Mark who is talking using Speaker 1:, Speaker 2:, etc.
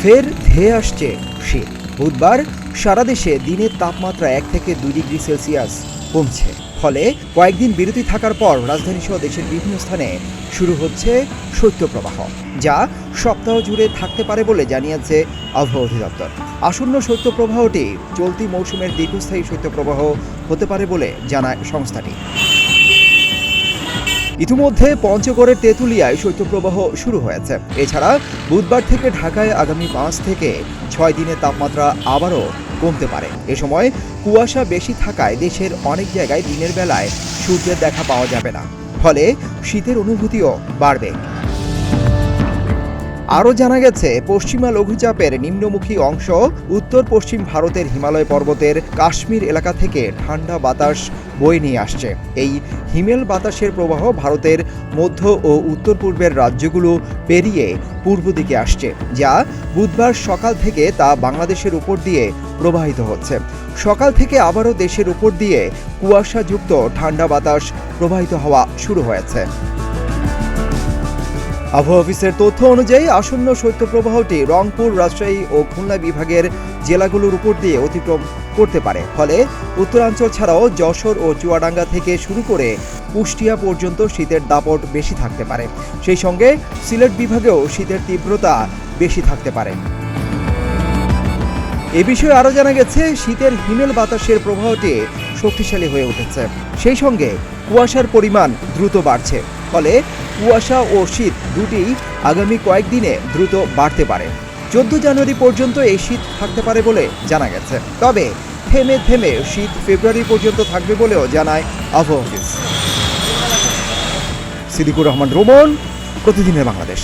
Speaker 1: ফের ধেয়ে আসছে শীত। বুধবার সারা দেশে দিনের তাপমাত্রা 1 থেকে 2 ডিগ্রি সেলসিয়াস কমছে। ফলে কয়েকদিন বিরতি থাকার পর রাজধানী সহ দেশের বিভিন্ন স্থানে শুরু হচ্ছে শৈত্যপ্রবাহ, যা সপ্তাহ জুড়ে থাকতে পারে বলে জানিয়েছে আবহাওয়া অধিদপ্তর। আসন্ন শৈত্যপ্রবাহটি চলতি মৌসুমের দীর্ঘস্থায়ী শৈত্যপ্রবাহ হতে পারে বলে জানায় সংস্থাটি। ইতিমধ্যে পঞ্চগড়ের তেঁতুলিয়ায় শৈত্যপ্রবাহ শুরু হয়েছে। এছাড়া বুধবার থেকে ঢাকায় আগামী 5 থেকে 6 দিনের তাপমাত্রা আবারও কমতে পারে। এ সময় কুয়াশা বেশি থাকায় দেশের অনেক জায়গায় দিনের বেলায় সূর্যের দেখা পাওয়া যাবে না, ফলে শীতের অনুভূতিও বাড়বে। আরও জানা গেছে, পশ্চিমা লঘুচাপের নিম্নমুখী অংশ উত্তর পশ্চিম ভারতের হিমালয় পর্বতের কাশ্মীর এলাকা থেকে ঠান্ডা বাতাস বয়ে নিয়ে আসছে। এই হিমেল বাতাসের প্রবাহ ভারতের মধ্য ও উত্তর পূর্বের রাজ্যগুলো পেরিয়ে পূর্ব দিকে আসছে, যা বুধবার সকাল থেকে তা বাংলাদেশের উপর দিয়ে প্রবাহিত হচ্ছে। সকাল থেকে আবারও দেশের উপর দিয়ে কুয়াশাযুক্ত ঠান্ডা বাতাস প্রবাহিত হওয়া শুরু হয়েছে। আবহাওয়া অফিসের তথ্য অনুযায়ী আসন্ন শৈত্যপ্রবাহটি রংপুর, রাজশাহী ও খুলনা বিভাগের জেলাগুলোর উপর দিয়ে অতিক্রম করতে পারে। ফলে উত্তরাঞ্চল ছাড়াও যশোর ও চুয়াডাঙ্গা থেকে শুরু করে কুষ্টিয়া পর্যন্ত শীতের দাপট বেশি থাকতে পারে। সেই সঙ্গে সিলেট বিভাগেও শীতের তীব্রতা বেশি থাকতে পারে। এ বিষয়ে আরও জানা গেছে, শীতের হিমেল বাতাসের প্রবাহটি শক্তিশালী হয়ে উঠেছে। সেই সঙ্গে কুয়াশার পরিমাণ দ্রুত বাড়ছে। ফলে কুয়াশা ও শীত দুটিই আগামী কয়েকদিনে দ্রুত বাড়তে পারে। 14 জানুয়ারি পর্যন্ত এই শীত থাকতে পারে বলে জানা গেছে। তবে থেমে থেমে শীত ফেব্রুয়ারি পর্যন্ত থাকবে বলেও জানায় আবহাওয়া অফিস। সিদ্দিকুর রহমান রোমন, প্রতিদিনের বাংলাদেশ।